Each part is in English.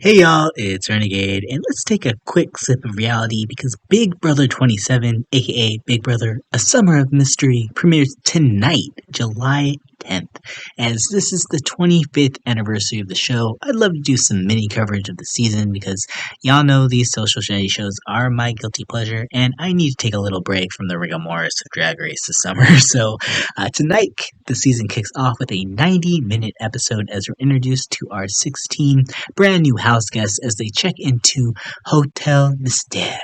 Hey y'all, it's Renegayde, and let's take a quick sip of reality because Big Brother 27, aka Big Brother A Summer of Mystery, premieres tonight, July 10th. As this is the 25th anniversary of the show, I'd love to do some mini coverage of the season because y'all know these social shenanigans shows are my guilty pleasure, and I need to take a little break from the rigor of Drag Race this summer. So tonight, the season kicks off with a 90-minute episode as we're introduced to our 16 brand new house guests as they check into Hotel Mystere.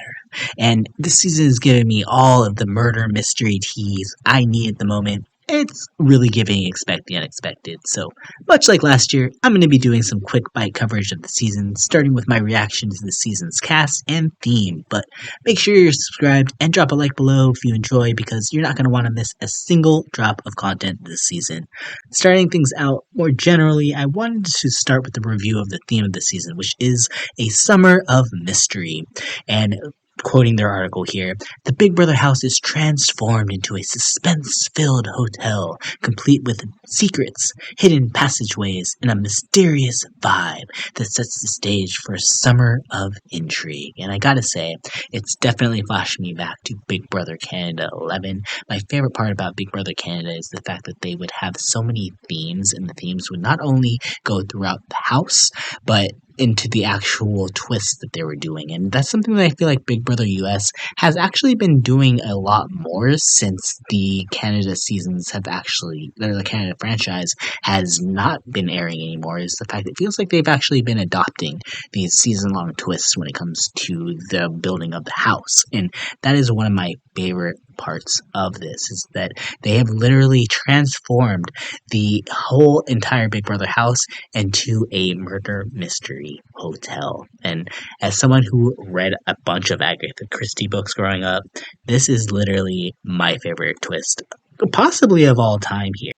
And this season is giving me all of the murder mystery teas I need at the moment. It's really giving expect the unexpected. So, much like last year, I'm going to be doing some quick bite coverage of the season, starting with my reaction to the season's cast and theme. But make sure you're subscribed and drop a like below if you enjoy, because you're not going to want to miss a single drop of content this season. Starting things out more generally, I wanted to start with the review of the theme of the season, which is a summer of mystery. And quoting their article here, the Big Brother house is transformed into a suspense-filled hotel, complete with secrets, hidden passageways, and a mysterious vibe that sets the stage for a summer of intrigue. And I gotta say, it's definitely flashing me back to Big Brother Canada 11. My favorite part about Big Brother Canada is the fact that they would have so many themes, and the themes would not only go throughout the house, but into the actual twists that they were doing. And that's something that I feel like Big Brother US has actually been doing a lot more since the Canada seasons have actually, or the Canada franchise has not been airing anymore, is the fact that it feels like they've actually been adopting these season-long twists when it comes to the building of the house. And that is one of my favorite parts of this, is that they have literally transformed the whole entire Big Brother house into a murder mystery hotel. And as someone who read a bunch of Agatha Christie books growing up, this is literally my favorite twist, possibly of all time here.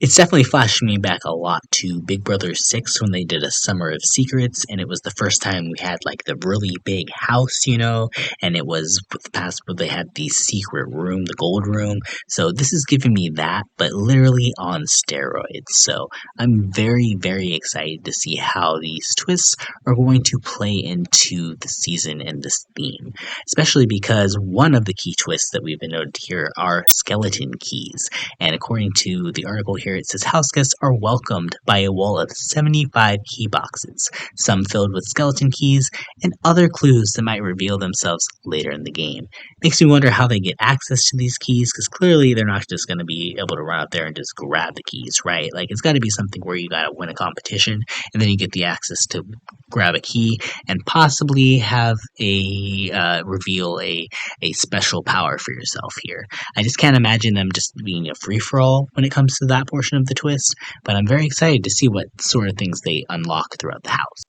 It's definitely flashing me back a lot to Big Brother 6 when they did a Summer of Secrets, and it was the first time we had like the really big house, and it was with the past where they had the secret room, the gold room. So this is giving me that, but literally on steroids. So I'm very, very excited to see how these twists are going to play into the season and this theme, especially because one of the key twists that we've been noted here are skeleton keys. And according to the article here, it says house guests are welcomed by a wall of 75 key boxes, some filled with skeleton keys and other clues that might reveal themselves later in the game. Makes me wonder how they get access to these keys, because clearly they're not just going to be able to run out there and just grab the keys, right? Like, it's got to be something where you got to win a competition and then you get the access to grab a key and possibly have a reveal a special power for yourself here. I just can't imagine them just being a free-for-all when it comes to that portion of the twist, but I'm very excited to see what sort of things they unlock throughout the house.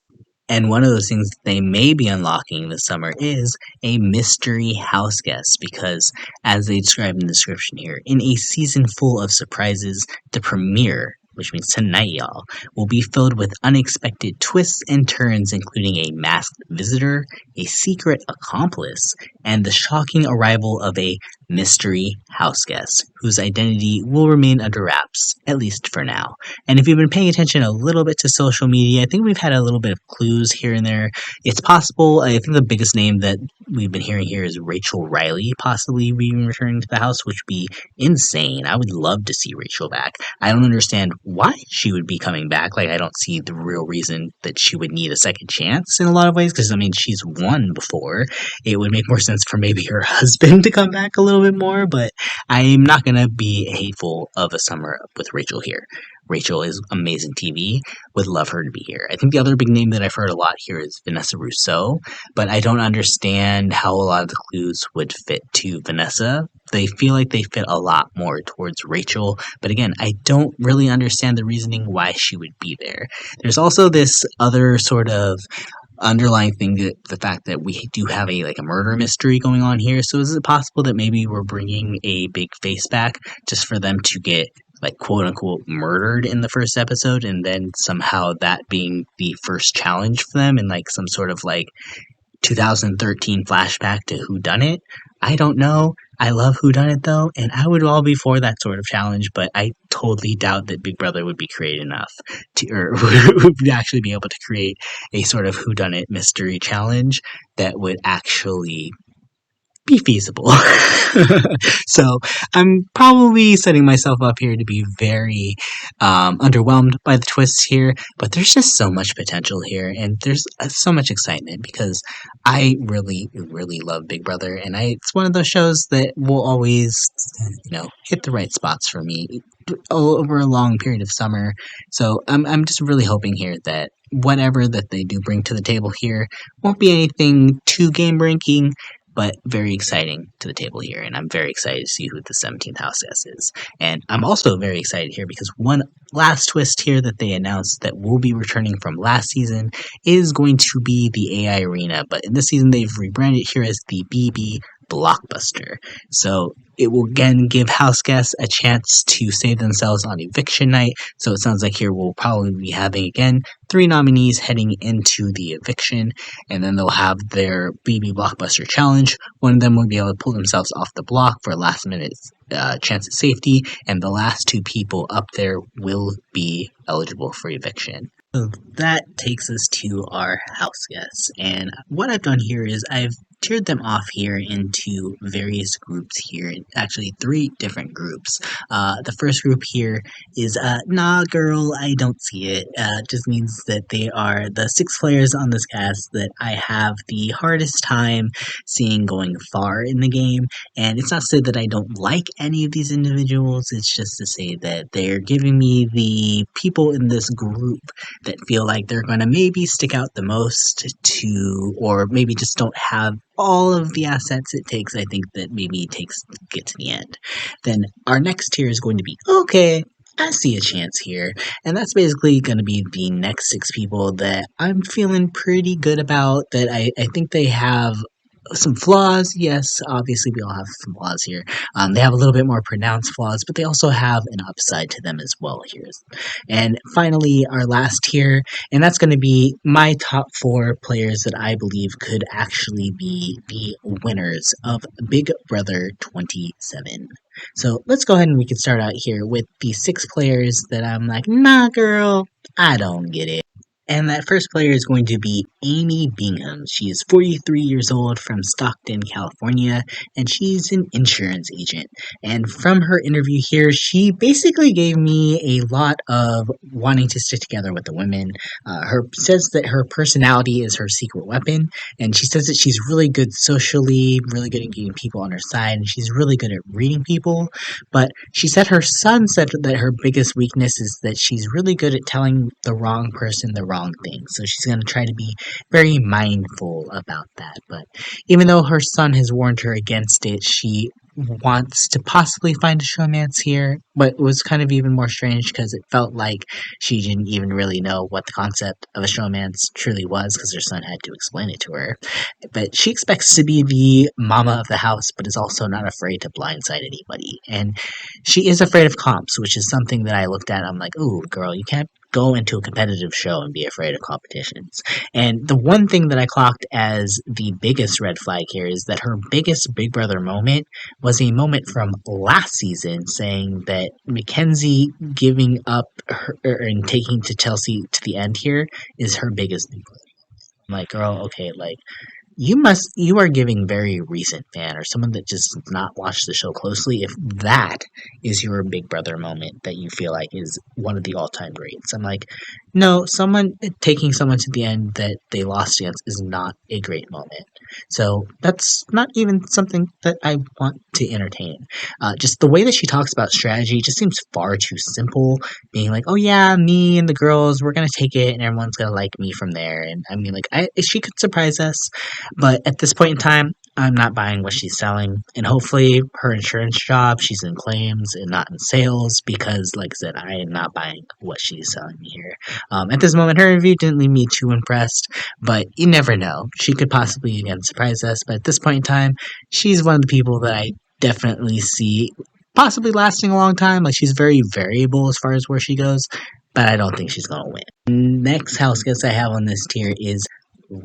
And one of those things that they may be unlocking this summer is a mystery house guest, because, as they describe in the description here, in a season full of surprises, the premiere, which means tonight, y'all, will be filled with unexpected twists and turns, including a masked visitor, a secret accomplice, and the shocking arrival of a mystery house guest, whose identity will remain under wraps, at least for now. And if you've been paying attention a little bit to social media, I think we've had a little bit of clues here and there. It's possible, I think the biggest name that we've been hearing here is Rachel Riley, possibly being returning to the house, which would be insane. I would love to see Rachel back. I don't understand why she would be coming back. Like, I don't see the real reason that she would need a second chance in a lot of ways, because, I mean, she's won before. It would make more sense for maybe her husband to come back a little bit more, but I'm not going to be hateful of a summer with Rachel here. Rachel is amazing TV. Would love her to be here. I think the other big name that I've heard a lot here is Vanessa Rousseau, but I don't understand how a lot of the clues would fit to Vanessa. They feel like they fit a lot more towards Rachel, but again, I don't really understand the reasoning why she would be there. There's also this other sort of underlying thing, the fact that we do have a murder mystery going on here. So is it possible that maybe we're bringing a big face back just for them to get quote unquote murdered in the first episode, and then somehow that being the first challenge for them in some sort of 2013 flashback to who done it? I don't know. I love whodunit though, and I would all be for that sort of challenge, but I totally doubt that Big Brother would be creative enough to, or would actually be able to create a sort of whodunit mystery challenge that would actually be feasible. So I'm probably setting myself up here to be very underwhelmed by the twists here, but there's just so much potential here, and there's so much excitement because I really, really love Big Brother, and it's one of those shows that will always, hit the right spots for me over a long period of summer. So I'm just really hoping here that whatever that they do bring to the table here won't be anything too game breaking, but very exciting to the table here, and I'm very excited to see who the 17th house guest is. And I'm also very excited here because one last twist here that they announced that will be returning from last season is going to be the AI Arena, but in this season they've rebranded here as the BB Blockbuster. So it will again give house guests a chance to save themselves on eviction night. So it sounds like here we'll probably be having again 3 nominees heading into the eviction, and then they'll have their BB Blockbuster challenge. One of them will be able to pull themselves off the block for a last minute chance at safety, and the last 2 people up there will be eligible for eviction. So that takes us to our house guests, and what I've done here is I've tiered them off here into various groups here, actually 3 different groups. The first group here is nah girl, I don't see it. Just means that they are the 6 players on this cast that I have the hardest time seeing going far in the game, and it's not to say that I don't like any of these individuals, it's just to say that they're giving me the people in this group that feel like they're going to maybe stick out the most to, or maybe just don't have all of the assets it takes, I think that maybe it takes to get to the end. Then our next tier is going to be, okay, I see a chance here. And that's basically going to be the next 6 people that I'm feeling pretty good about, that I think they have some flaws. Yes, obviously we all have some flaws here. They have a little bit more pronounced flaws, but they also have an upside to them as well here. And finally, our last tier, and that's going to be my top 4 players that I believe could actually be the winners of Big Brother 27. So let's go ahead and we can start out here with the 6 players that I'm like, nah girl, I don't get it. And that first player is going to be Amy Bingham. She is 43 years old from Stockton, California, and she's an insurance agent. And from her interview here, she basically gave me a lot of wanting to stick together with the women. Her says that her personality is her secret weapon, and she says that she's really good socially, really good at getting people on her side, and she's really good at reading people. But she said her son said that her biggest weakness is that she's really good at telling the wrong person the wrong thing. So she's going to try to be very mindful about that. But even though her son has warned her against it, she wants to possibly find a showmance here, but it was kind of even more strange because it felt like she didn't even really know what the concept of a showmance truly was because her son had to explain it to her. But she expects to be the mama of the house, but is also not afraid to blindside anybody. And she is afraid of comps, which is something that I looked at. I'm like, ooh, girl, you can't go into a competitive show and be afraid of competitions. And the one thing that I clocked as the biggest red flag here is that her biggest Big Brother moment was a moment from last season saying that Mackenzie giving up her and taking to Chelsea to the end here is her biggest Big Brother. I'm like, girl, okay, like you are giving very recent fan or someone that just does not watch the show closely if that is your Big Brother moment that you feel like is one of the all-time greats. I'm like, no, someone taking someone to the end that they lost against is not a great moment. So that's not even something that I want to entertain. Just the way that she talks about strategy just seems far too simple, being like, oh yeah, me and the girls, we're gonna take it and everyone's gonna like me from there. And I mean, like, she could surprise us, but at this point in time, I'm not buying what she's selling. And hopefully her insurance job, she's in claims and not in sales because, like I said, I am not buying what she's selling me here. At this moment, her review didn't leave me too impressed, but you never know. She could possibly, again, surprise us. But at this point in time, she's one of the people that I definitely see possibly lasting a long time. Like, she's very variable as far as where she goes, but I don't think she's going to win. Next house guest I have on this tier is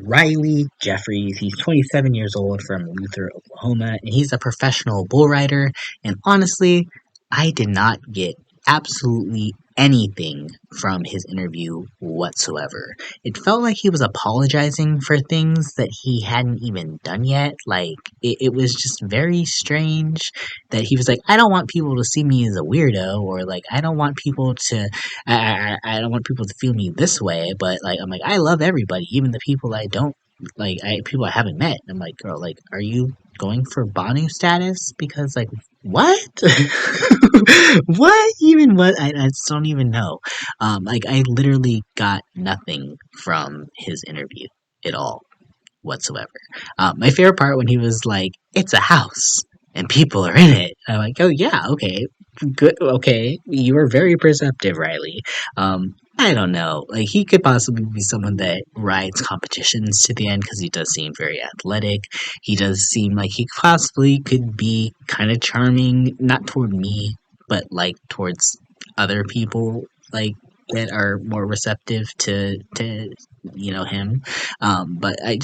Rylie Jeffries. He's 27 years old from Luther, Oklahoma, and he's a professional bull rider. And honestly, I did not get absolutely anything from his interview whatsoever. It felt like he was apologizing for things that he hadn't even done yet. Like, it was just very strange that he was like, I don't want people to see me as a weirdo, or like, I don't want people to I don't want people to feel me this way, but like I'm like I love everybody, even the people I don't like, people I haven't met. I'm like, girl, like, are you going for Banu status? Because like, what? What even? What? I just don't even know. Like I literally got nothing from his interview at all whatsoever. My favorite part when he was like, "It's a house and people are in it." I'm like, "Oh yeah, okay, good, okay." You were very perceptive, Riley. I don't know. Like he could possibly be someone that rides competitions to the end because he does seem very athletic. He does seem like he possibly could be kind of charming, not toward me, but like towards other people, like that are more receptive to him. But I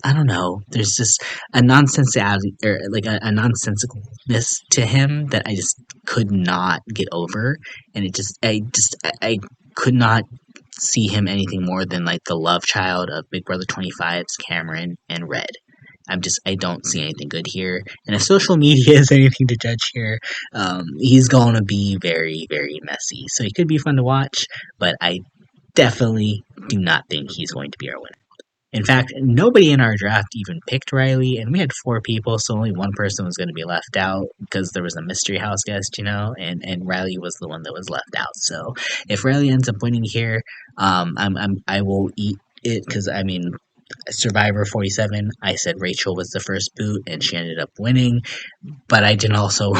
don't know. There's just a nonsensical, or like a nonsensicalness to him that I just could not get over, and I could not see him anything more than like the love child of Big Brother 25's Cameron and Red. I don't see anything good here. And if social media is anything to judge here, he's going to be very, very messy. So he could be fun to watch, but I definitely do not think he's going to be our winner. In fact, nobody in our draft even picked Riley, and we had four people, so only one person was going to be left out because there was a mystery house guest, and Riley was the one that was left out. So if Riley ends up winning here, I will eat it because I mean, Survivor 47, I said Rachel was the first boot, and she ended up winning. But I didn't also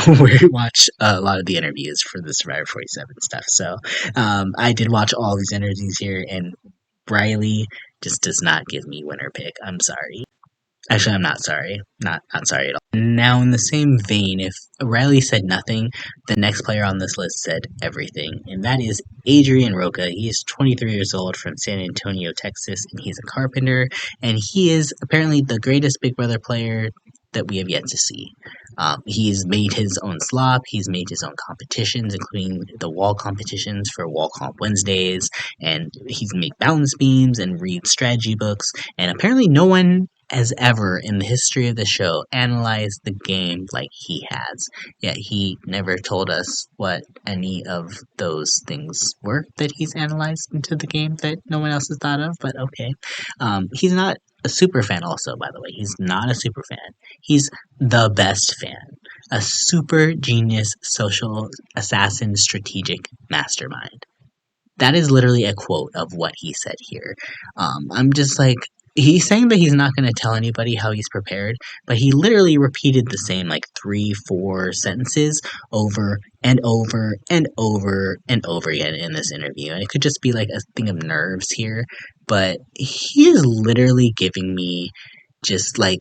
watch a lot of the interviews for the Survivor 47 stuff. So I did watch all these interviews here, and Riley just does not give me winner pick. I'm sorry. Actually, I'm not sorry. Not sorry at all. Now, in the same vein, if Riley said nothing, the next player on this list said everything, and that is Adrian Rocha. He is 23 years old from San Antonio, Texas, and he's a carpenter, and he is apparently the greatest Big Brother player that we have yet to see. He's made his own slop. He's made his own competitions, including the wall competitions for Wall Comp Wednesdays, and he's made balance beams and read strategy books. And apparently, no one has ever in the history of the show analyzed the game like he has. Yet he never told us what any of those things were that he's analyzed into the game that no one else has thought of. But okay, he's not a super fan. Also, by the way, he's not a super fan. He's the best fan, a super genius social assassin strategic mastermind. That is literally a quote of what he said here. I'm just like, he's saying that he's not going to tell anybody how he's prepared, but he literally repeated the same like 3, 4 sentences over and over and over and over again in this interview. And it could just be like a thing of nerves here, but he is literally giving me just like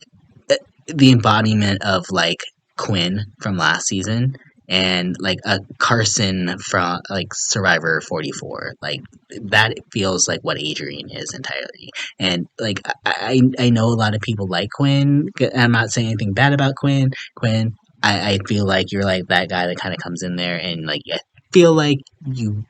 the embodiment of like Quinn from last season and like a Carson from like Survivor 44. Like that feels like what Adrian is entirely. And like I know a lot of people like Quinn. I'm not saying anything bad about Quinn. I feel like you're like that guy that kind of comes in there and like I feel like you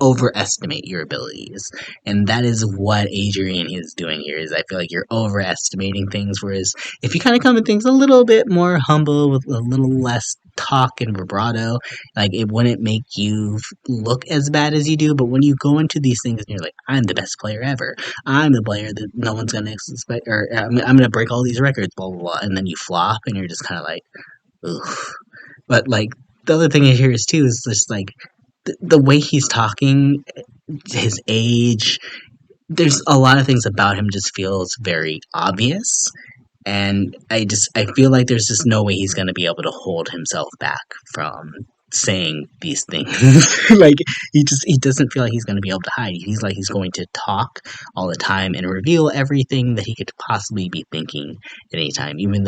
overestimate your abilities, and that is what Adrian is doing here. Is I feel like you're overestimating things, whereas if you kind of come at things a little bit more humble with a little less talk and vibrato, like it wouldn't make you look as bad as you do. But when you go into these things and you're like, I'm the best player ever, I'm the player that no one's gonna expect, or I'm gonna break all these records, blah blah blah, and then you flop and you're just kind of like, ugh. But like the other thing here is too is just like the way he's talking, his age, there's a lot of things about him just feels very obvious. And I feel like there's just no way he's gonna be able to hold himself back from saying these things. Like he doesn't feel like he's gonna be able to hide. He's like he's going to talk all the time and reveal everything that he could possibly be thinking at any time, even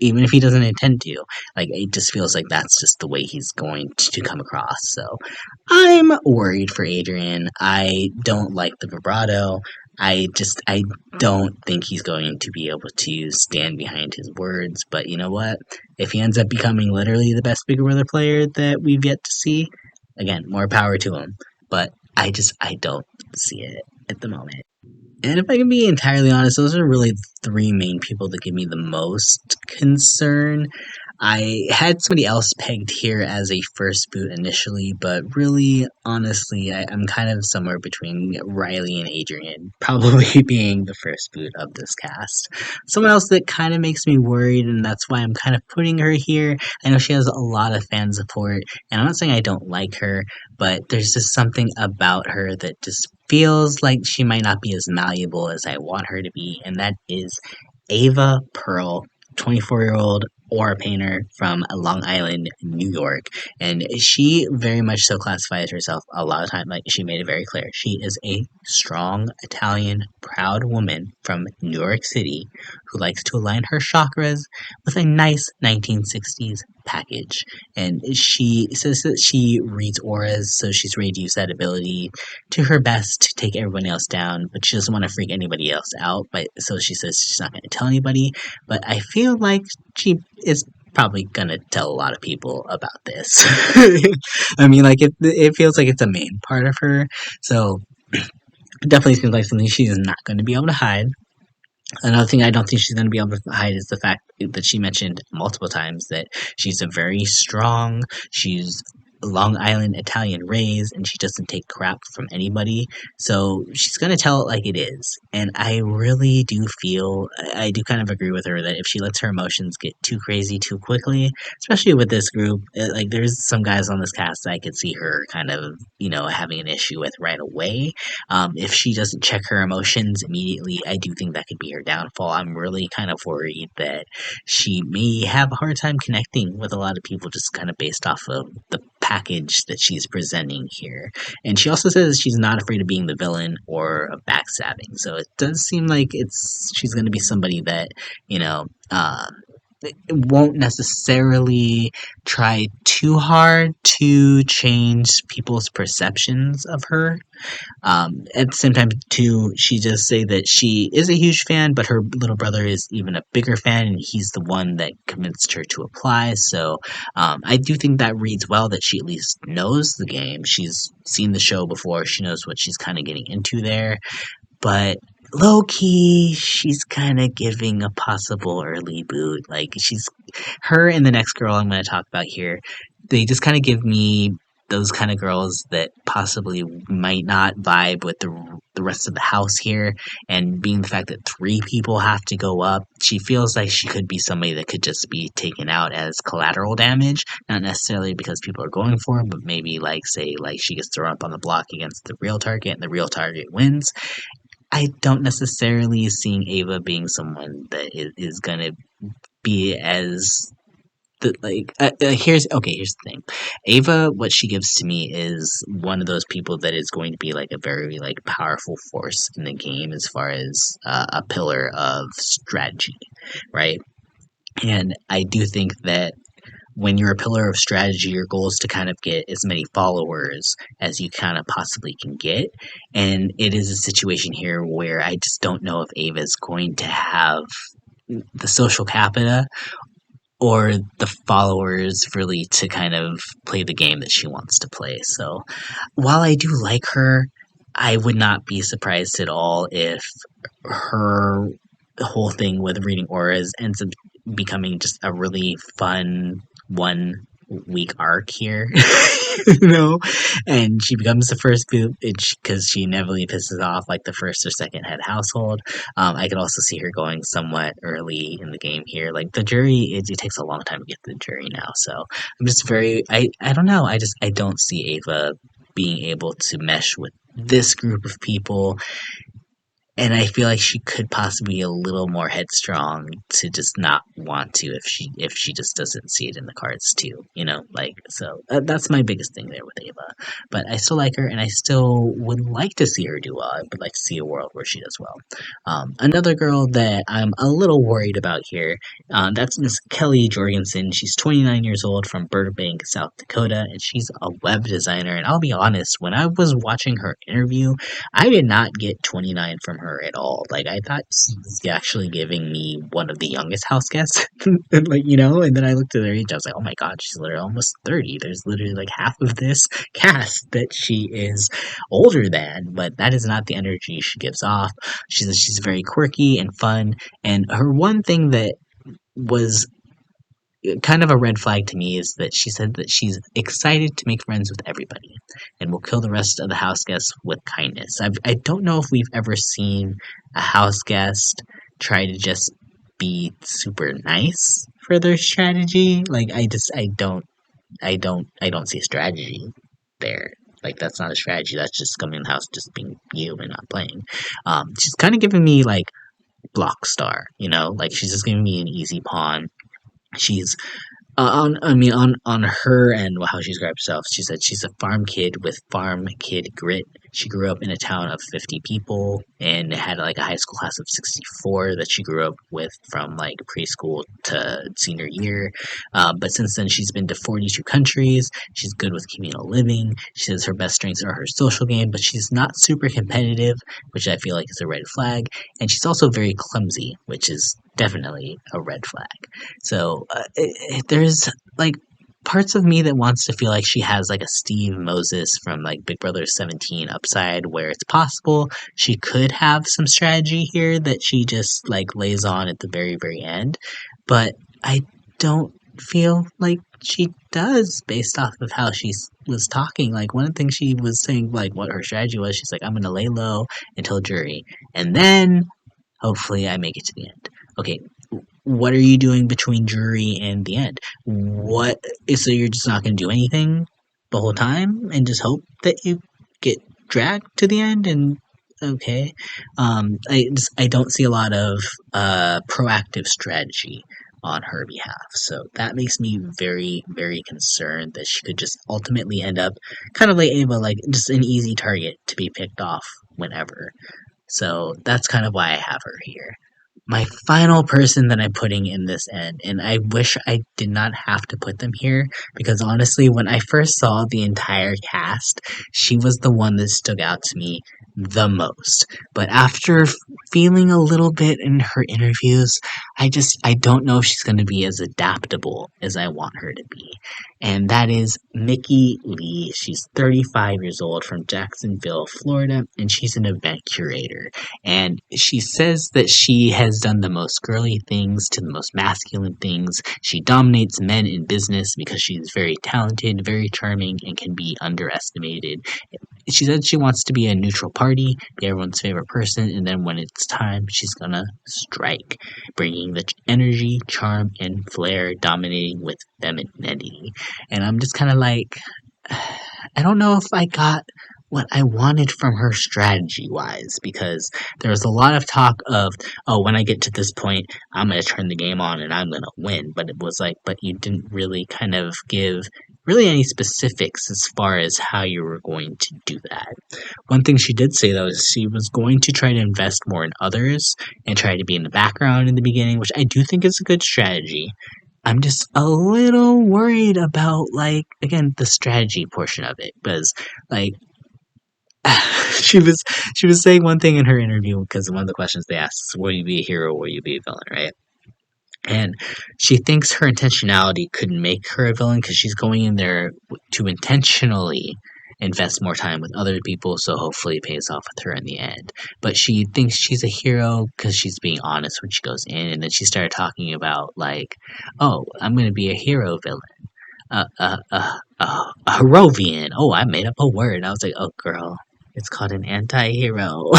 if he doesn't intend to. Like it just feels like that's just the way he's going to come across. So I'm worried for Adrian. I don't like the vibrato. I don't think he's going to be able to stand behind his words. But you know what? If he ends up becoming literally the best Big Brother player that we've yet to see, again, more power to him. But I don't see it at the moment. And if I can be entirely honest, those are really the three main people that give me the most concern. I had somebody else pegged here as a first boot initially, but really, honestly, I'm kind of somewhere between Rylie and Adrian, probably being the first boot of this cast. Someone else that kind of makes me worried, and that's why I'm kind of putting her here. I know she has a lot of fan support, and I'm not saying I don't like her, but there's just something about her that just feels like she might not be as malleable as I want her to be, and that is Ava Pearl, 24-year-old aura painter from Long Island, New York. And she very much so classifies herself a lot of time, like she made it very clear. She is a strong Italian, proud woman from New York City who likes to align her chakras with a nice 1960s package. And she says that she reads auras, so she's ready to use that ability to her best to take everyone else down, but she doesn't want to freak anybody else out. But so she says she's not going to tell anybody. But I feel like she is probably gonna tell a lot of people about this. I mean, like it feels like it's a main part of her, so it definitely seems like something she's not going to be able to hide. Another thing I don't think she's going to be able to hide is the fact that she mentioned multiple times that she's a very strong, she's Long Island Italian raised, and she doesn't take crap from anybody. So she's going to tell it like it is. And I really do feel, I do kind of agree with her that if she lets her emotions get too crazy too quickly, especially with this group, like there's some guys on this cast that I could see her kind of, having an issue with right away. If she doesn't check her emotions immediately, I do think that could be her downfall. I'm really kind of worried that she may have a hard time connecting with a lot of people just kind of based off of the package that she's presenting here. And she also says she's not afraid of being the villain or of backstabbing. So it does seem like she's going to be somebody that, won't necessarily try too hard to change people's perceptions of her. At the same time, too, she does say that she is a huge fan, but her little brother is even a bigger fan, and he's the one that convinced her to apply. So I do think that reads well that she at least knows the game. She's seen the show before. She knows what she's kind of getting into there. But low key, she's kind of giving a possible early boot. Like her and the next girl I'm going to talk about here, they just kind of give me those kind of girls that possibly might not vibe with the rest of the house here. And being the fact that three people have to go up, she feels like she could be somebody that could just be taken out as collateral damage, not necessarily because people are going for her, but maybe say she gets thrown up on the block against the real target and the real target wins. I don't necessarily see Ava being someone that is going to be as here's the thing. Ava, what she gives to me is one of those people that is going to be like a very powerful force in the game as far as a pillar of strategy, right? And I do think that when you're a pillar of strategy, your goal is to kind of get as many followers as you kind of possibly can get. And it is a situation here where I just don't know if Ava is going to have the social capita or the followers really to kind of play the game that she wants to play. So while I do like her, I would not be surprised at all if her whole thing with reading auras ends up becoming just a really fun 1 week arc here, and she becomes the first boot because she inevitably pisses off the first or second head household. I could also see her going somewhat early in the game here. The jury, it takes a long time to get to the jury now, so I'm just I don't know. I don't see Ava being able to mesh with this group of people. And I feel like she could possibly be a little more headstrong to just not want to if she just doesn't see it in the cards too, so that's my biggest thing there with Ava. But I still like her, and I still would like to see her do well. I would like to see a world where she does well. Another girl that I'm a little worried about here, that's Miss Kelley Jorgensen. She's 29 years old from Burbank, South Dakota, and she's a web designer. And I'll be honest, when I was watching her interview, I did not get 29 from her her at all. Like, I thought she was actually giving me one of the youngest house guests. And, like, and then I looked at her age, I was like, oh my god, she's literally almost 30. There's literally like half of this cast that she is older than, but that is not the energy she gives off. She's very quirky and fun, and her one thing that was kind of a red flag to me is that she said that she's excited to make friends with everybody and will kill the rest of the house guests with kindness. I don't know if we've ever seen a house guest try to just be super nice for their strategy. Like, I don't see a strategy there. Like, that's not a strategy. That's just coming in the house, just being you and not playing. She's kind of giving me like block star, like she's just giving me an easy pawn. She's on her and how she described herself, she said she's a farm kid with farm kid grit. She grew up in a town of 50 people and had like a high school class of 64 that she grew up with from like preschool to senior year. But since then, she's been to 42 countries. She's good with communal living. She says her best strengths are her social game, but she's not super competitive, which I feel like is a red flag. And she's also very clumsy, which is definitely a red flag. So there's like parts of me that wants to feel like she has like a Steve Moses from like Big Brother 17 upside, where it's possible she could have some strategy here that she just like lays on at the very, very end. But I don't feel like she does based off of how she was talking. Like, one of the things she was saying, like what her strategy was, she's like, I'm gonna lay low until jury, and then hopefully I make it to the end. Okay, what are you doing between jury and the end? So you're just not going to do anything the whole time and just hope that you get dragged to the end? And okay, I don't see a lot of proactive strategy on her behalf, so that makes me very, very concerned that she could just ultimately end up kind of like Ava, like just an easy target to be picked off whenever. So that's kind of why I have her here. My final person that I'm putting in this end, and I wish I did not have to put them here, because honestly, when I first saw the entire cast, she was the one that stuck out to me the most. But after feeling a little bit in her interviews, I don't know if she's going to be as adaptable as I want her to be. And that is Mickey Lee. She's 35 years old from Jacksonville, Florida, and she's an event curator. And she says that she has done the most girly things to the most masculine things. She dominates men in business because she's very talented, very charming, and can be underestimated. She said she wants to be a neutral party, be everyone's favorite person, and then when it's time, she's gonna strike, bringing the energy, charm, and flair, dominating with femininity. And I'm just kind of like, I don't know if I got what I wanted from her strategy wise, because there was a lot of talk of, oh, when I get to this point, I'm going to turn the game on and I'm going to win. But it was like, but you didn't really kind of give really any specifics as far as how you were going to do that. One thing she did say, though, is she was going to try to invest more in others and try to be in the background in the beginning, which I do think is a good strategy. I'm just a little worried about, like, again, the strategy portion of it, because, like, she was saying one thing in her interview, because one of the questions they asked is, will you be a hero or will you be a villain, right? And she thinks her intentionality could make her a villain because she's going in there to intentionally invest more time with other people, so hopefully it pays off with her in the end. But she thinks she's a hero because she's being honest when she goes in, and then she started talking about, like, oh, I'm going to be a hero villain. A Herovian. Oh, I made up a word. I was like, oh, girl, it's called an anti-hero.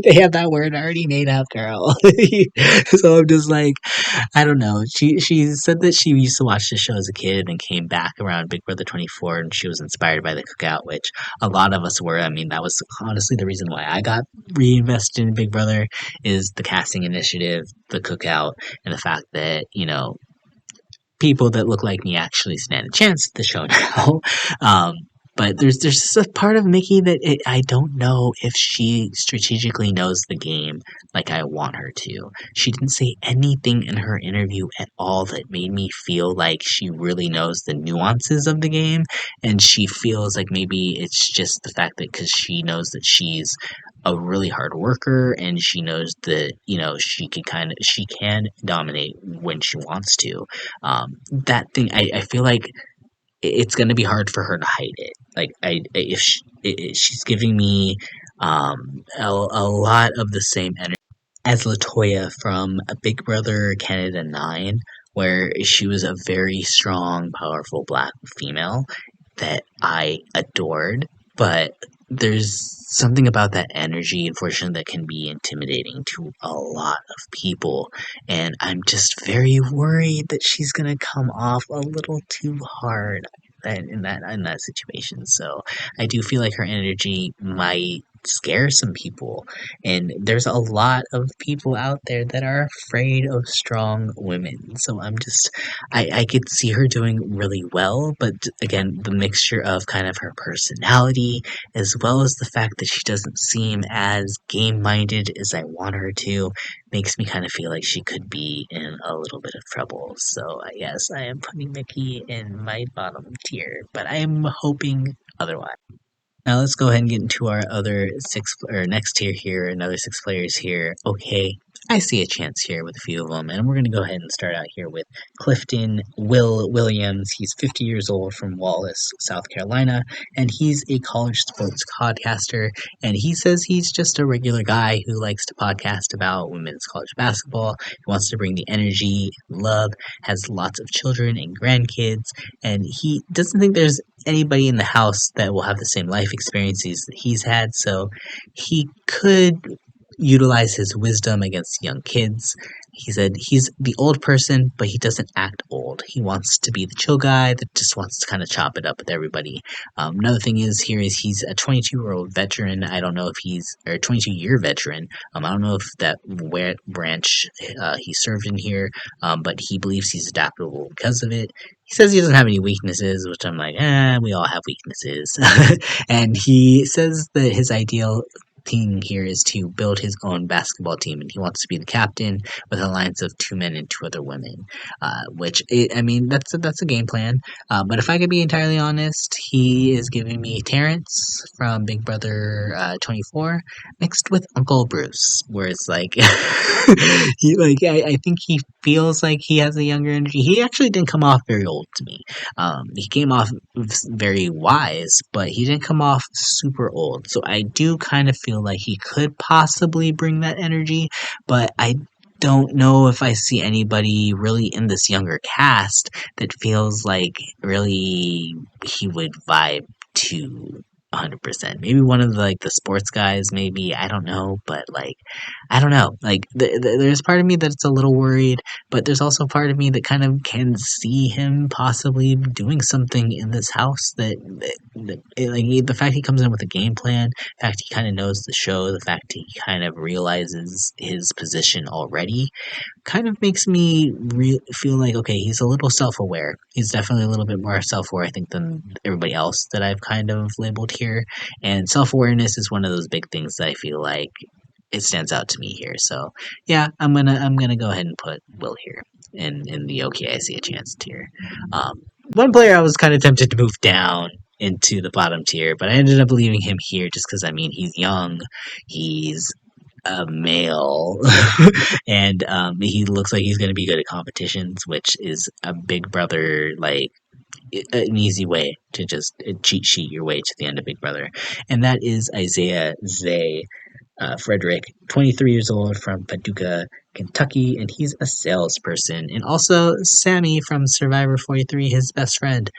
They have that word already made up, girl. So I'm just like, I don't know. She said that she used to watch the show as a kid and came back around Big Brother 24, and she was inspired by the cookout, which a lot of us were. I mean, that was honestly the reason why I got reinvested in Big Brother, is the casting initiative, the cookout, and the fact that, people that look like me actually stand a chance at the show now. But there's just a part of Mickey that I don't know if she strategically knows the game like I want her to. She didn't say anything in her interview at all that made me feel like she really knows the nuances of the game, and she feels like maybe it's just the fact that because she knows that she's a really hard worker, and she knows that she can dominate when she wants to. That thing, I feel like it's going to be hard for her to hide it. Like if she's giving me a lot of the same energy as Latoya from Big Brother Canada 9, where she was a very strong, powerful black female that I adored, but there's something about that energy, unfortunately, that can be intimidating to a lot of people, and I'm just very worried that she's gonna come off a little too hard in that situation. So I do feel like her energy might scare some people, and there's a lot of people out there that are afraid of strong women. So I could see her doing really well, but again, the mixture of kind of her personality, as well as the fact that she doesn't seem as game minded as I want her to, makes me kind of feel like she could be in a little bit of trouble. So, yes, I am putting Mickey in my bottom tier, but I am hoping otherwise. Now let's go ahead and get into our other next tier here, another six players here. Okay, I see a chance here with a few of them, and we're going to go ahead and start out here with Clifton Will Williams. He's 50 years old from Wallace, South Carolina, and he's a college sports podcaster, and he says he's just a regular guy who likes to podcast about women's college basketball. He wants to bring the energy, love, has lots of children and grandkids, and he doesn't think there's anybody in the house that will have the same life experiences that he's had, so he could utilize his wisdom against young kids. He said he's the old person, but he doesn't act old. He wants to be the chill guy that just wants to kind of chop it up with everybody. Another thing is he's a 22-year-old veteran. I don't know if he's or 22-year veteran. I don't know if that where branch he served in here, but he believes he's adaptable because of it. He says he doesn't have any weaknesses, which I'm like, we all have weaknesses. And he says that his ideal thing here is to build his own basketball team, and he wants to be the captain with an alliance of 2 men and 2 other women. That's a game plan. But if I could be entirely honest, he is giving me Terrence from Big Brother 24 mixed with Uncle Bruce, where it's like I think he feels like he has a younger energy. He actually didn't come off very old to me. He came off very wise, but he didn't come off super old. So I do kind of feel like he could possibly bring that energy, but I don't know if I see anybody really in this younger cast that feels like really he would vibe to 100%. Maybe one of the sports guys, maybe, I don't know, but I don't know. There's part of me that's a little worried, but there's also part of me that kind of can see him possibly doing something in this house the fact he comes in with a game plan, the fact he kind of knows the show, the fact he kind of realizes his position already, kind of makes me feel like, okay, he's a little self-aware. He's definitely a little bit more self-aware, I think, than everybody else that I've kind of labeled here. And self-awareness is one of those big things that I feel like it stands out to me here. So yeah, I'm gonna go ahead and put Will here in the okay, I see a chance tier. One player I was kind of tempted to move down into the bottom tier, but I ended up leaving him here just because he's young, he's a male, and he looks like he's going to be good at competitions, which is a Big Brother an easy way to just cheat sheet your way to the end of Big Brother, and that is Isaiah Zae Frederich, 23 years old from Paducah, Kentucky, and he's a salesperson. And also Sammy from Survivor 43, his best friend.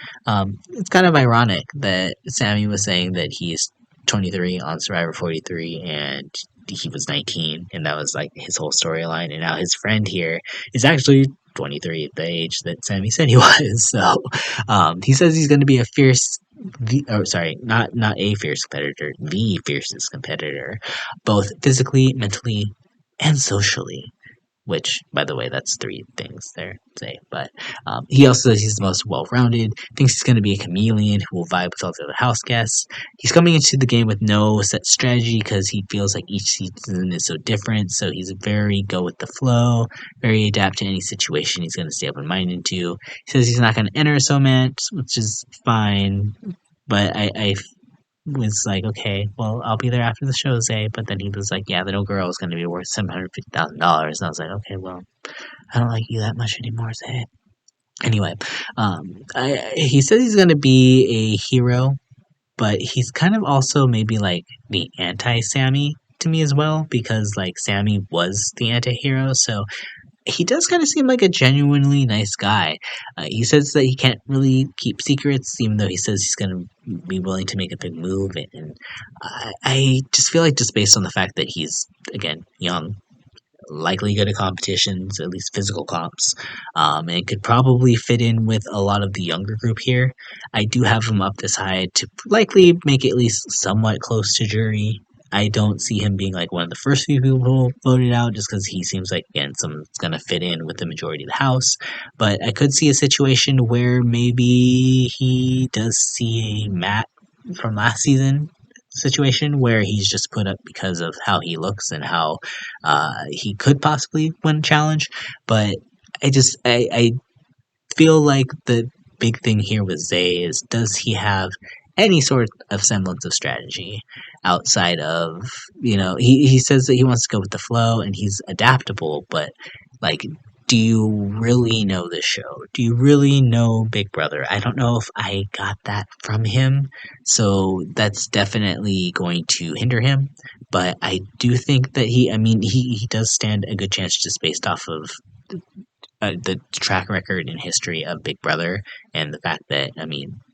It's kind of ironic that Sammy was saying that he's 23 on Survivor 43 and he was 19, and that was like his whole storyline. And now his friend here is actually 23 at the age that Sammy said he was. So he says he's going to be a fierce not a fierce competitor, the fiercest competitor, both physically, mentally, and socially. Which, by the way, that's 3 things there, say. But he also says he's the most well-rounded, thinks he's going to be a chameleon who will vibe with all the other house guests. He's coming into the game with no set strategy because he feels like each season is so different, so he's very go with the flow, very adapt to any situation he's going to stay open-minded to. He says he's not going to enter a romance, which is fine, but I was like, okay, well, I'll be there after the show, Zae. But then he was like, yeah, the no girl is going to be worth $750,000. And I was like, okay, well, I don't like you that much anymore, Zae. Anyway, he says he's going to be a hero, but he's kind of also maybe like the anti-Sammy to me as well, because like Sammy was the anti-hero, so he does kind of seem like a genuinely nice guy. He says that he can't really keep secrets, even though he says he's going to be willing to make a big move. And I just feel like, just based on the fact that he's, again, young, likely good at competitions, at least physical comps, and could probably fit in with a lot of the younger group here. I do have him up this high to likely make it at least somewhat close to jury. I don't see him being like one of the first few people voted out, just because he seems like, again, someone's going to fit in with the majority of the House. But I could see a situation where maybe he does see a Matt from last season situation where he's just put up because of how he looks and how he could possibly win a challenge. But I feel like the big thing here with Zae is, does he have any sort of semblance of strategy outside of, he says that he wants to go with the flow and he's adaptable, but like, do you really know this show? Do you really know Big Brother? I don't know if I got that from him, so that's definitely going to hinder him. But I do think that he does stand a good chance, just based off of the track record and history of Big Brother, and the fact that,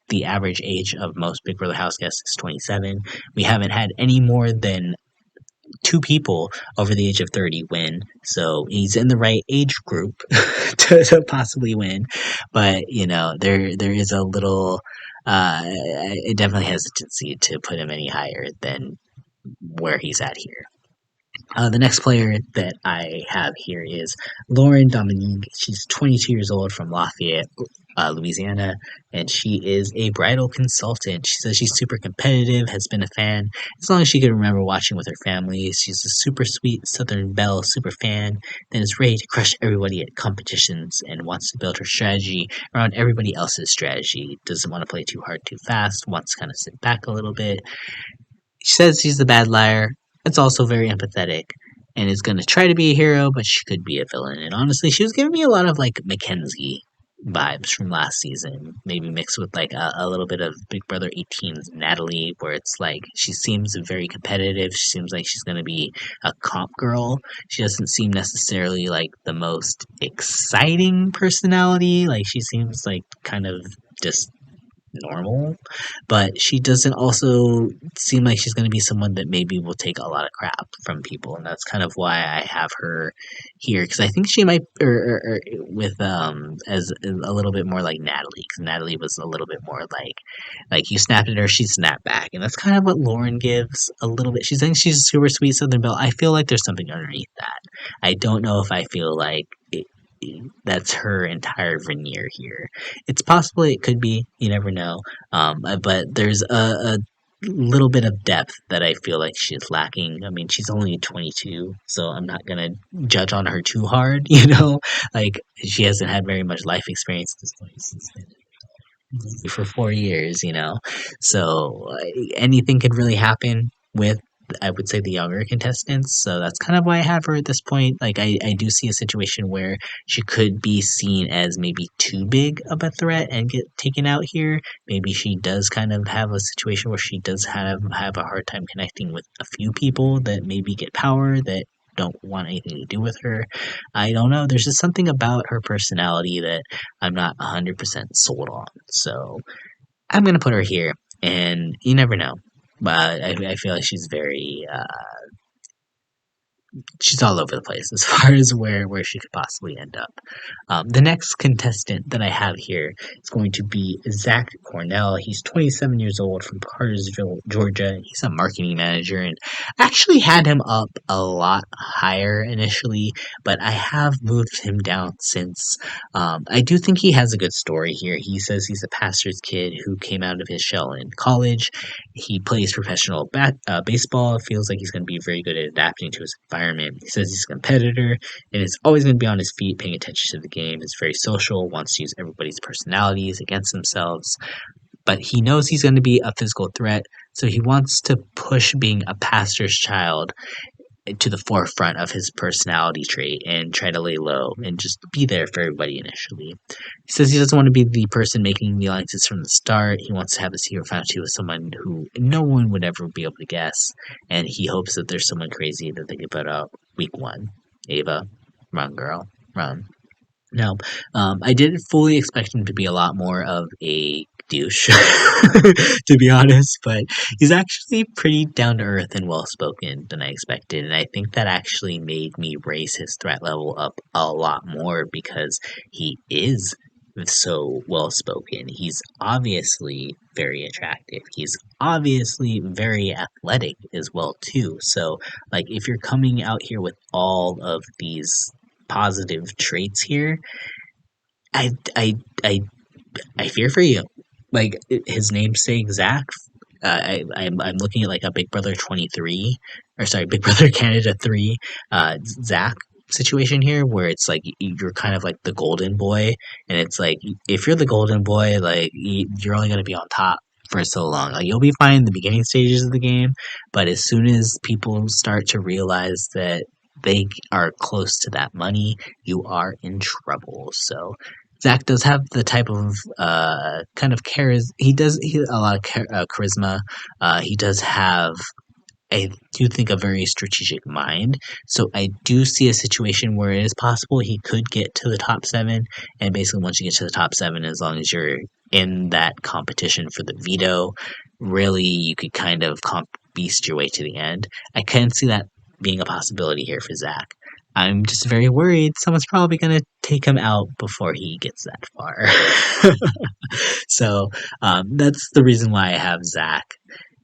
the average age of most Big Brother house guests is 27. We haven't had any more than two people over the age of 30 win, so he's in the right age group to possibly win. But there is a little, definitely hesitancy to put him any higher than where he's at here. The next player that I have here is Lauren Domingue. She's 22 years old from Lafayette, Louisiana, and she is a bridal consultant. She says she's super competitive, has been a fan as long as she can remember watching with her family. She's a super sweet Southern Belle super fan, and is ready to crush everybody at competitions and wants to build her strategy around everybody else's strategy. Doesn't want to play too hard too fast, wants to kind of sit back a little bit. She says she's the bad liar. It's also very empathetic and is going to try to be a hero, but she could be a villain. And honestly, she was giving me a lot of like Mackenzie vibes from last season, maybe mixed with like a little bit of Big Brother 18's Natalie, where it's like she seems very competitive. She seems like she's going to be a comp girl. She doesn't seem necessarily like the most exciting personality. Like, she seems like kind of just normal, but she doesn't also seem like she's going to be someone that maybe will take a lot of crap from people, and that's kind of why I have her here, because I think she might, with as a little bit more like Natalie, because Natalie was a little bit more like you snapped at her, she snapped back, and that's kind of what Lauren gives a little bit. She's saying she's a super sweet Southern Belle. I feel like there's something underneath that. I don't know if I feel like that's her entire veneer here. It's possible, it could be, you never know. But there's a little bit of depth that I feel like she's lacking. She's only 22, so I'm not gonna judge on her too hard, Like, she hasn't had very much life experience at this point. She's been for 4 years, So anything could really happen with, I would say, the younger contestants. So that's kind of why I have her at this point. Like, I do see a situation where she could be seen as maybe too big of a threat and get taken out here. Maybe she does kind of have a situation where she does have a hard time connecting with a few people that maybe get power, that don't want anything to do with her. I don't know. There's just something about her personality that I'm not 100% sold on. So I'm going to put her here, and you never know. But I feel like she's very, she's all over the place as far as where she could possibly end up. The next contestant that I have here is going to be Zach Cornell. He's 27 years old from Cartersville, Georgia. He's a marketing manager, and I actually had him up a lot higher initially, but I have moved him down since. I do think he has a good story here. He says he's a pastor's kid who came out of his shell in college. He plays professional baseball. Feels like he's going to be very good at adapting to his environment. He says he's a competitor and is always going to be on his feet, paying attention to the game. Is very social, wants to use everybody's personalities against themselves. But he knows he's going to be a physical threat. So he wants to push being a pastor's child to the forefront of his personality trait and try to lay low and just be there for everybody initially. He says he doesn't want to be the person making the alliances from the start. He wants to have his hero fantasy with someone who no one would ever be able to guess, and he hopes that there's someone crazy that they can put up week one. Ava, run girl, run. No, I didn't fully expect him to be a lot more of a douche, to be honest, but he's actually pretty down to earth and well spoken than I expected, and I think that actually made me raise his threat level up a lot more because he is so well spoken. He's obviously very attractive. He's obviously very athletic as well too. So, like, if you're coming out here with all of these positive traits here, I I I I fear for you. Like his namesake Zach. I'm looking at like a Big Brother 23, or sorry, Big Brother Canada 3, Zach situation here, where it's like you're kind of like the golden boy, and it's like if you're the golden boy, like you're only gonna be on top for so long. Like you'll be fine in the beginning stages of the game, but as soon as people start to realize that they are close to that money, you are in trouble. So Zach does have the type of kind of a lot of charisma. He does have, I do think, a very strategic mind. So I do see a situation where it is possible he could get to the top seven. And basically, once you get to the top seven, as long as you're in that competition for the veto, really you could kind of beast your way to the end. I can see that being a possibility here for Zach. I'm just very worried someone's probably going to take him out before he gets that far. So that's the reason why I have Zach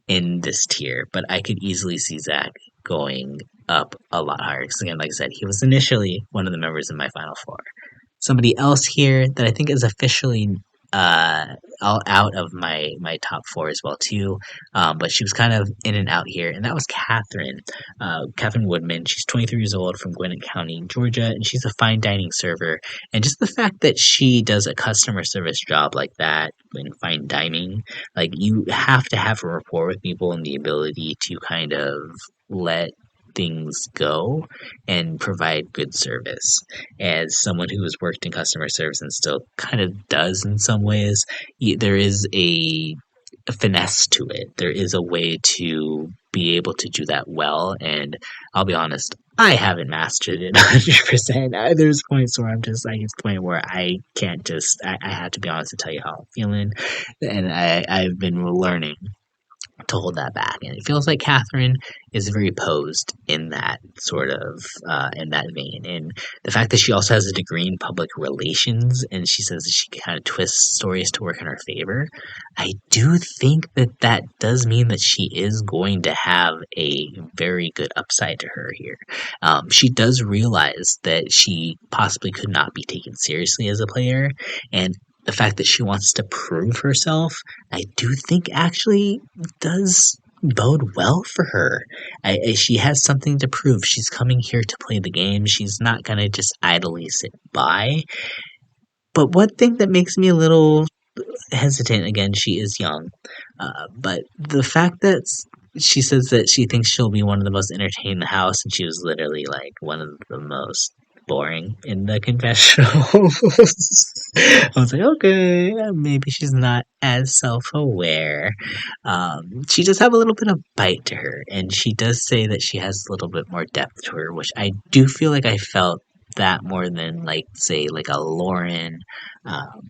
in this tier, but I could easily see Zach going up a lot higher. Because again, like I said, he was initially one of the members in my final four. Somebody else here that I think is officially all out of my top four as well too, but she was kind of in and out here, and that was Katherine Woodman. She's 23 years old from Gwinnett County, Georgia, and she's a fine dining server. And just the fact that she does a customer service job like that in fine dining, like you have to have a rapport with people and the ability to kind of let things go and provide good service. As someone who has worked in customer service and still kind of does in some ways, there is a finesse to it. There is a way to be able to do that well, and I'll be honest, I haven't mastered it 100%. There's points where I'm just like, it's the point where I can't just, I have to be honest and tell you how I'm feeling, and I've been learning to hold that back. And it feels like Katherine is very posed in that sort of in that vein. And the fact that she also has a degree in public relations and she says that she kind of twists stories to work in her favor, I do think that that does mean that she is going to have a very good upside to her here. She does realize that she possibly could not be taken seriously as a player, and the fact that she wants to prove herself, I do think actually does bode well for her. She has something to prove. She's coming here to play the game. She's not going to just idly sit by. But one thing that makes me a little hesitant, again, she is young, but the fact that she says that she thinks she'll be one of the most entertained in the house, and she was literally like one of the most boring in the confessionals. I was like, okay, maybe she's not as self-aware. She does have a little bit of bite to her, and she does say that she has a little bit more depth to her, which I do feel like I felt that more than like say like a Lauren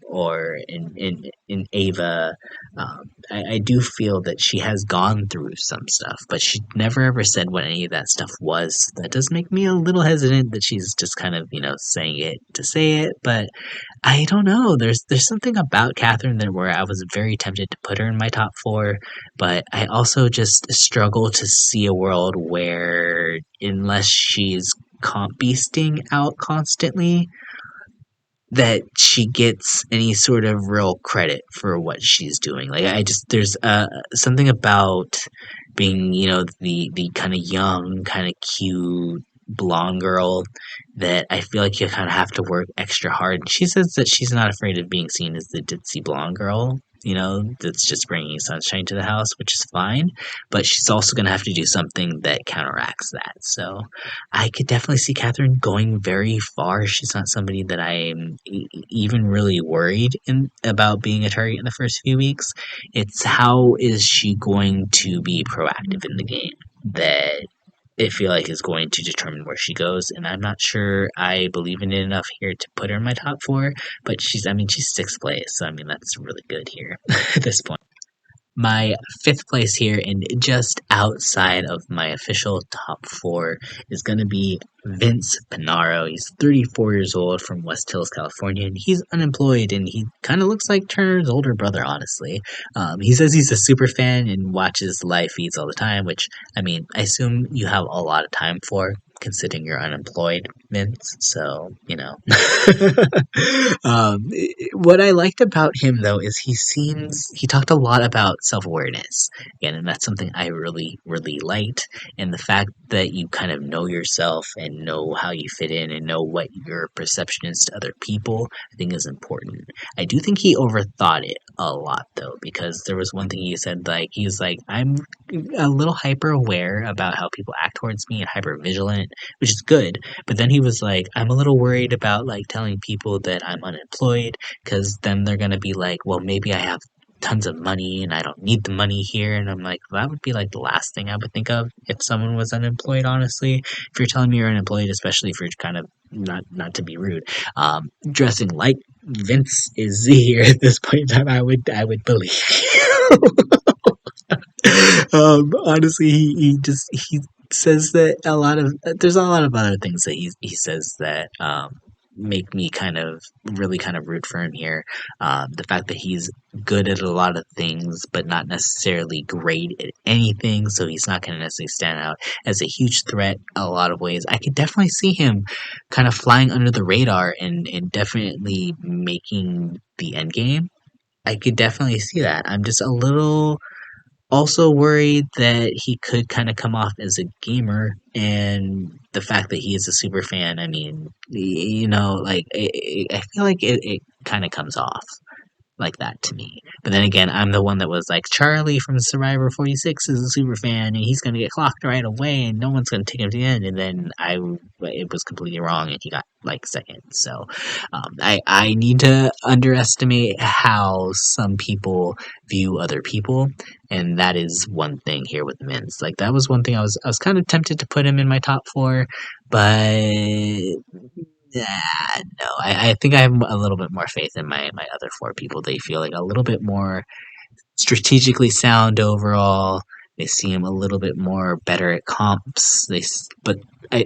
or in Ava. I do feel that she has gone through some stuff, but she never ever said what any of that stuff was. That does make me a little hesitant that she's just kind of, saying it to say it, but I don't know. There's something about Katherine that where I was very tempted to put her in my top four, but I also just struggle to see a world where unless she's comp beasting out constantly, that she gets any sort of real credit for what she's doing. Like there's something about being, the kind of young, kind of cute blonde girl that I feel like you kind of have to work extra hard. She says that she's not afraid of being seen as the ditzy blonde girl, that's just bringing sunshine to the house, which is fine. But she's also going to have to do something that counteracts that. So I could definitely see Catherine going very far. She's not somebody that I'm even really worried about being a target in the first few weeks. It's how is she going to be proactive in the game that I feel like is going to determine where she goes, and I'm not sure I believe in it enough here to put her in my top four. But she's sixth place, so that's really good here at this point. My fifth place here, and just outside of my official top four, is going to be Vince Panaro. He's 34 years old from West Hills, California, and he's unemployed, and he kind of looks like Turner's older brother, honestly. He says he's a super fan and watches live feeds all the time, which, I assume you have a lot of time for, considering you're unemployed, Vince. So, what I liked about him, though, is he talked a lot about self awareness. Again, and that's something I really, really liked. And the fact that you kind of know yourself and know how you fit in and know what your perception is to other people, I think is important. I do think he overthought it a lot, though, because there was one thing he said, like, he's like, I'm a little hyper aware about how people act towards me and hyper vigilant, which is good. But then he was like, I'm a little worried about like telling people that I'm unemployed because then they're gonna be like, well, maybe I have tons of money and I don't need the money here. And I'm like, well, that would be like the last thing I would think of if someone was unemployed, honestly. If you're telling me you're unemployed, especially if you're kind of not to be rude, dressing like Vince is here at this point in time, I would believe you. Honestly, he says that there's a lot of other things that he says that make me really kind of root for him here. The fact that he's good at a lot of things, but not necessarily great at anything, so he's not going to necessarily stand out as a huge threat a lot of ways. I could definitely see him kind of flying under the radar and definitely making the end game. I could definitely see that. I'm just a little also worried that he could kind of come off as a gamer, and the fact that he is a super fan, like I feel like it kind of comes off like that to me. But then again, I'm the one that was like, Charlie from Survivor 46 is a super fan, and he's going to get clocked right away, and no one's going to take him to the end. And then it was completely wrong, and he got like second. So I need to underestimate how some people view other people, and that is one thing here with Vince. Like that was one thing I was kind of tempted to put him in my top four, but no, I think I have a little bit more faith in my other four people. They feel like a little bit more strategically sound overall. They seem a little bit more better at comps. But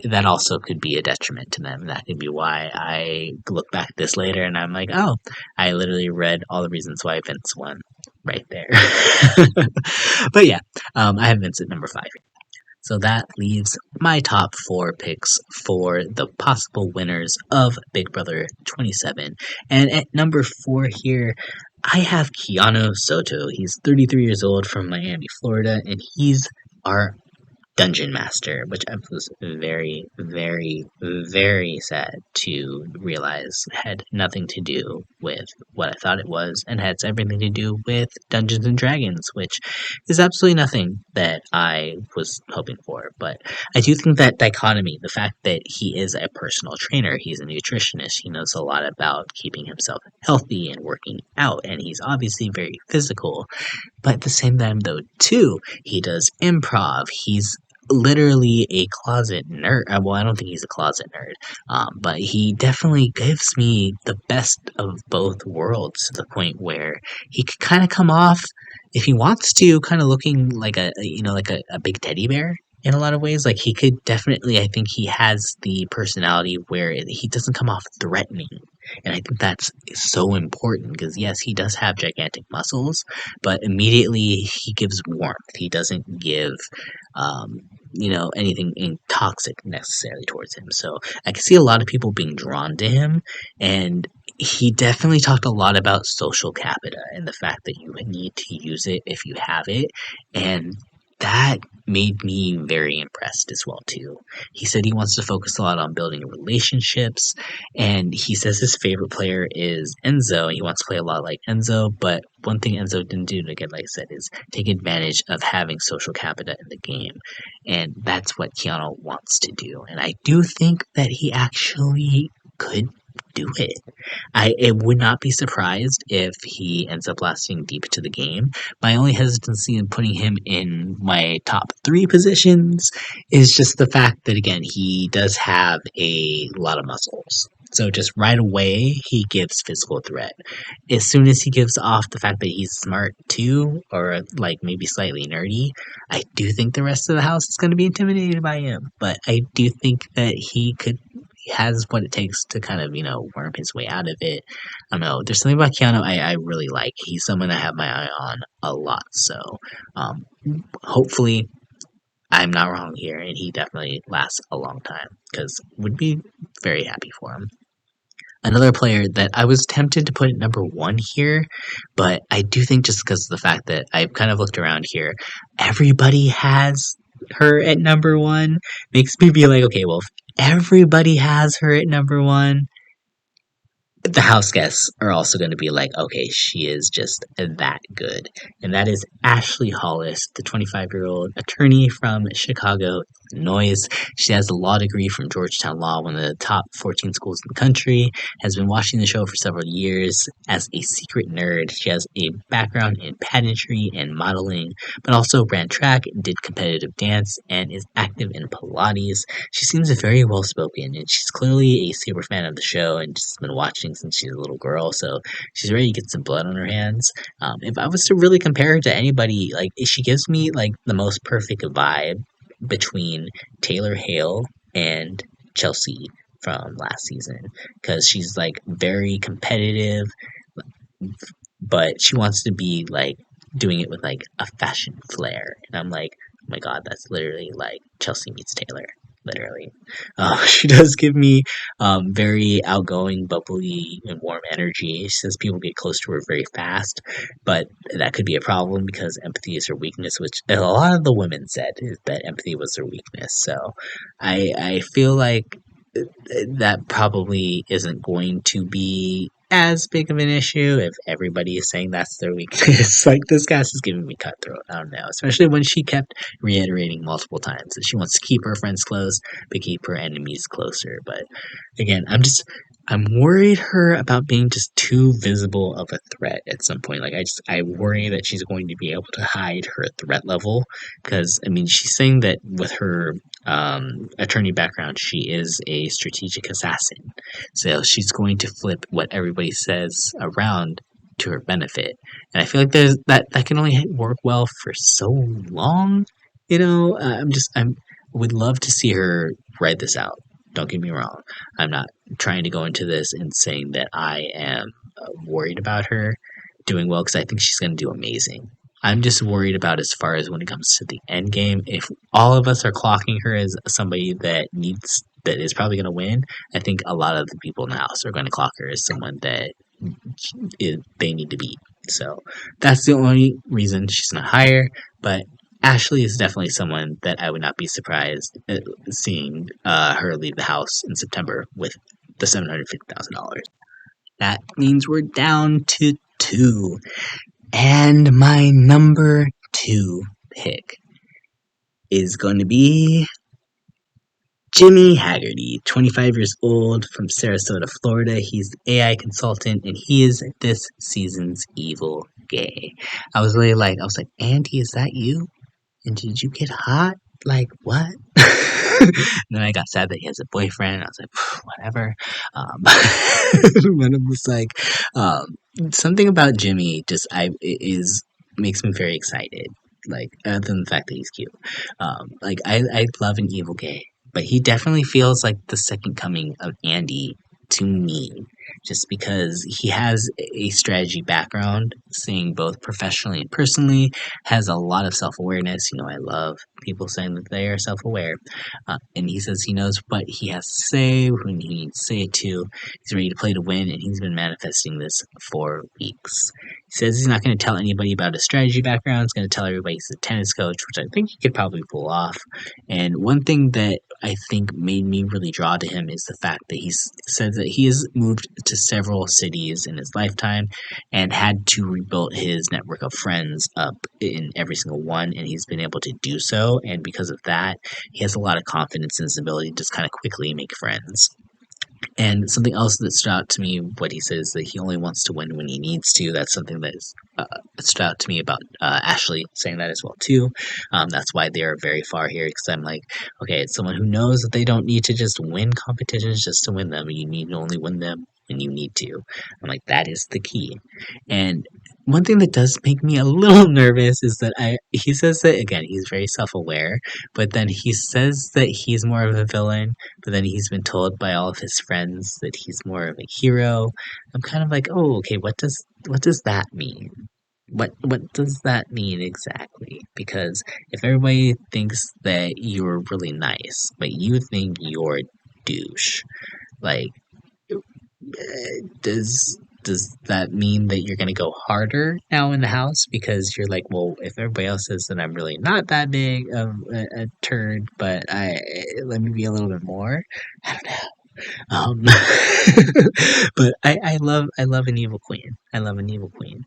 that also could be a detriment to them. That could be why I look back at this later and I'm like, oh, I literally read all the reasons why Vince won right there. But yeah, I have Vince at number 5. So that leaves my top 4 picks for the possible winners of Big Brother 27. And at number 4 here, I have Keanu Soto. He's 33 years old from Miami, Florida, and he's our Dungeon Master, which I was very, very, very sad to realize had nothing to do with what I thought it was, and had everything to do with Dungeons and Dragons, which is absolutely nothing that I was hoping for. But I do think that dichotomy, the fact that he is a personal trainer, he's a nutritionist, he knows a lot about keeping himself healthy and working out, and he's obviously very physical. But at the same time, though, too, he does improv. He's literally a closet nerd. Well, I don't think he's a closet nerd, but he definitely gives me the best of both worlds to the point where he could kind of come off, if he wants to, kind of looking like a big teddy bear. In a lot of ways, like he could definitely, I think he has the personality where he doesn't come off threatening. And I think that's so important because, yes, he does have gigantic muscles, but immediately he gives warmth. He doesn't give, anything toxic necessarily towards him. So I can see a lot of people being drawn to him. And he definitely talked a lot about social capita and the fact that you need to use it if you have it. And that made me very impressed as well too. He said he wants to focus a lot on building relationships, and he says his favorite player is Enzo. He wants to play a lot like Enzo, but one thing Enzo didn't do, again, like I said, is take advantage of having social capital in the game, and that's what Keanu wants to do. And I do think that he actually could do it. I would not be surprised if he ends up lasting deep into the game. My only hesitancy in putting him in my top three positions is just the fact that, again, he does have a lot of muscles. So just right away, he gives physical threat. As soon as he gives off the fact that he's smart too, or like maybe slightly nerdy, I do think the rest of the house is going to be intimidated by him. But I do think that he has what it takes to kind of, worm his way out of it. I don't know. There's something about Keanu I really like. He's someone I have my eye on a lot. So um, hopefully I'm not wrong here, and he definitely lasts a long time because would be very happy for him. Another player that I was tempted to put at number one here, but I do think just because of the fact that I've kind of looked around here, everybody has her at number one, makes me be like, okay, well, if everybody has her at number one, the house guests are also going to be like, okay, she is just that good. And that is Ashley Hollis, the 25-year-old attorney from Chicago, Illinois. She has a law degree from Georgetown Law, one of the top 14 schools in the country, has been watching the show for several years as a secret nerd. She has a background in pageantry and modeling, but also ran track, did competitive dance, and is active in Pilates. She seems very well spoken, and she's clearly a super fan of the show and just been watching since she's a little girl, so she's ready to get some blood on her hands. If I was to really compare her to anybody, like she gives me like the most perfect vibe between Taylor Hale and Chelsea from last season, because she's like very competitive, but she wants to be like doing it with like a fashion flair, and I'm like, oh my god, that's literally like Chelsea meets Taylor. Literally. She does give me very outgoing, bubbly, and warm energy. She says people get close to her very fast, but that could be a problem because empathy is her weakness, which a lot of the women said is that empathy was their weakness. So I feel like that probably isn't going to be as big of an issue if everybody is saying that's their weakness. Like, this guy's is giving me cutthroat. I don't know. Especially when she kept reiterating multiple times that she wants to keep her friends close, but keep her enemies closer. But again, I'm worried her about being just too visible of a threat at some point. Like, I worry that she's going to be able to hide her threat level. Because, I mean, she's saying that with her attorney background, she is a strategic assassin. So she's going to flip what everybody says around to her benefit. And I feel like that can only work well for so long. I would love to see her ride this out. Don't get me wrong. I'm not trying to go into this and saying that I am worried about her doing well, because I think she's going to do amazing. I'm just worried about as far as when it comes to the end game. If all of us are clocking her as somebody that is probably going to win, I think a lot of the people in the house are going to clock her as someone that they need to beat. So that's the only reason she's not higher. But Ashley is definitely someone that I would not be surprised at seeing her leave the house in September with the $750,000. That means we're down to two. And my number two pick is going to be Jimmy Heagerty, 25 years old, from Sarasota, Florida. He's the AI consultant, and he is this season's evil gay. I was like, Andy, is that you? And did you get hot? Like, what? And then I got sad that he has a boyfriend. I was like, whatever. But it was like, something about Jimmy makes me very excited. Like, other than the fact that he's cute. I love an evil gay, but he definitely feels like the second coming of Andy to me, just because he has a strategy background, seeing both professionally and personally, has a lot of self-awareness. I love people saying that they are self-aware. And he says he knows what he has to say, when he needs to say it to. He's ready to play to win, and he's been manifesting this for weeks. He says he's not going to tell anybody about his strategy background. He's going to tell everybody he's a tennis coach, which I think he could probably pull off. And one thing that I think made me really draw to him is the fact that he said that he has moved to several cities in his lifetime and had to rebuild his network of friends up in every single one, and he's been able to do so. And because of that, he has a lot of confidence in his ability to just kind of quickly make friends. And something else that stood out to me, what he says that he only wants to win when he needs to. That's something that stood out to me about Ashley saying that as well too. That's why they are very far here, because I'm like, okay, it's someone who knows that they don't need to just win competitions just to win them. You need to only win them when you need to. I'm like, that is the key. And one thing that does make me a little nervous is that he says that again he's very self-aware, but then he says that he's more of a villain, but then he's been told by all of his friends that he's more of a hero. I'm kind of like, oh, okay, what does that mean? What does that mean exactly? Because if everybody thinks that you're really nice, but you think you're a douche, like does that mean that you're gonna go harder now in the house because you're like, well, if everybody else says that I'm really not that big of a turd, but I let me be a little bit more. I don't know. Um, but I love an evil queen. I love an evil queen.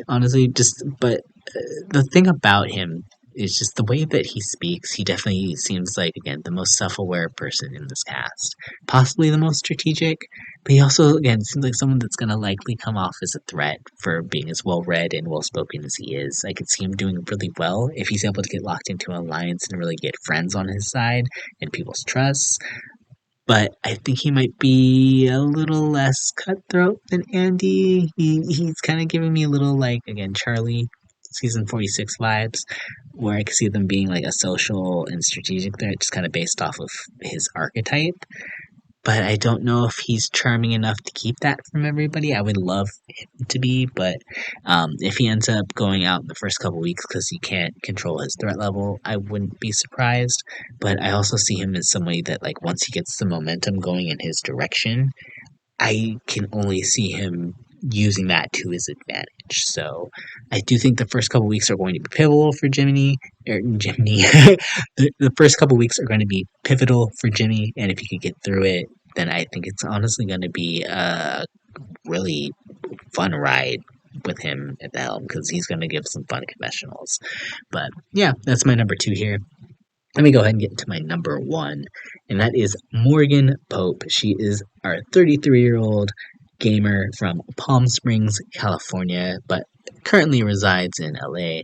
Honestly, the thing about him is just the way that he speaks. He definitely seems like, again, the most self-aware person in this cast, possibly the most strategic. But he also, again, seems like someone that's going to likely come off as a threat for being as well-read and well-spoken as he is. I could see him doing really well if he's able to get locked into an alliance and really get friends on his side and people's trust. But I think he might be a little less cutthroat than Andy. He's kind of giving me a little, like, again, Charlie season 46 vibes, where I could see them being like a social and strategic threat, just kind of based off of his archetype. But I don't know if he's charming enough to keep that from everybody. I would love him to be, but if he ends up going out in the first couple weeks because he can't control his threat level, I wouldn't be surprised. But I also see him as somebody that, like, once he gets the momentum going in his direction, I can only see him using that to his advantage. So I do think the first couple weeks are going to be pivotal for Jiminy. The first couple weeks are going to be pivotal for Jimmy, and if he could get through it, then I think it's honestly going to be a really fun ride with him at the helm, because he's going to give some fun confessionals. But yeah, that's my number 2 here. Let me go ahead and get into my number 1, and that is Morgan Pope. She is our 33-year-old gamer from Palm Springs, California, but currently resides in LA.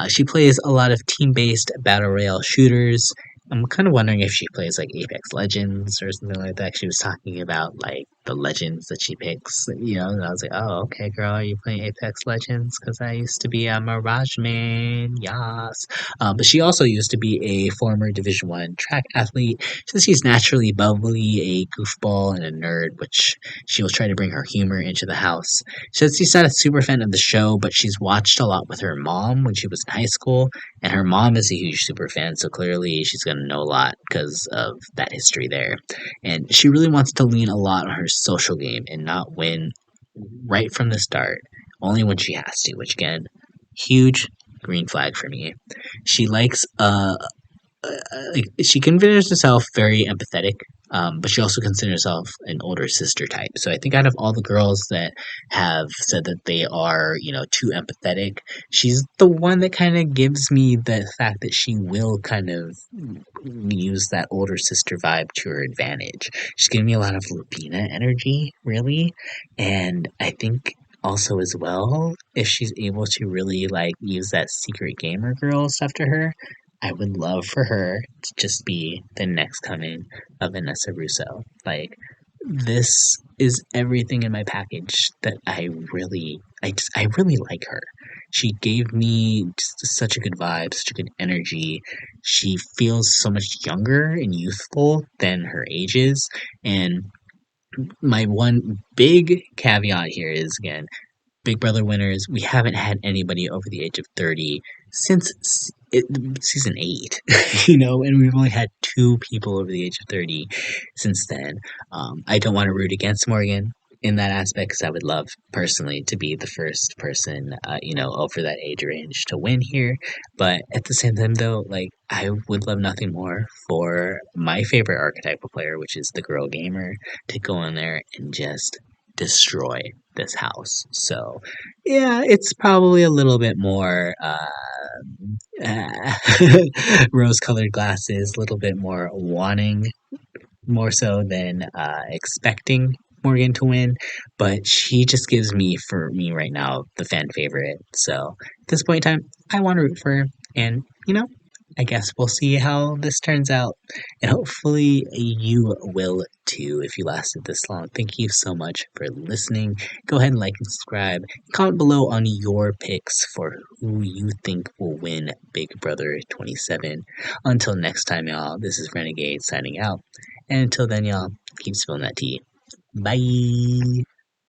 She plays a lot of team-based battle royale shooters. I'm kind of wondering if she plays like Apex Legends or something like that. She was talking about like the legends that she picks, and I was like, oh, okay, girl, are you playing Apex Legends? Because I used to be a Mirage main, yes. But she also used to be a former Division One track athlete. Since she's naturally bubbly, a goofball, and a nerd, which she'll try to bring her humor into the house. She says she's not a super fan of the show, but she's watched a lot with her mom when she was in high school, and her mom is a huge super fan, so clearly she's going to know a lot because of that history there. And she really wants to lean a lot on her social game and not win right from the start, only when she has to, which again, huge green flag for me. She likes she considers herself very empathetic, but she also considers herself an older sister type. So I think out of all the girls that have said that they are, too empathetic, she's the one that kind of gives me the fact that she will kind of use that older sister vibe to her advantage. She's giving me a lot of Lupina energy, really, and I think also as well, if she's able to really like use that secret gamer girl stuff to her, I would love for her to just be the next coming of Vanessa Russo. Like, this is everything in my package that I really like her. She gave me just such a good vibe, such a good energy. She feels so much younger and youthful than her age is. And my one big caveat here is, again, Big Brother winners, we haven't had anybody over the age of 30 since season 8, and we've only had 2 people over the age of 30 since then. I don't want to root against Morgan. in that aspect because I would love personally to be the first person, over that age range to win here. But at the same time, though, like I would love nothing more for my favorite archetypal player, which is the girl gamer, to go in there and just destroy this house. So, yeah, it's probably a little bit more rose-colored glasses, a little bit more wanting more so than expecting Morgan to win, but she just gives me, for me right now, the fan favorite. So at this point in time, I want to root for her, and I guess we'll see how this turns out, and hopefully you will too if you lasted this long. Thank you so much for listening. Go ahead and like and subscribe. Comment below on your picks for who you think will win Big Brother 27. Until next time, y'all, this is Renegade signing out. And until then, y'all, keep spilling that tea. Bye.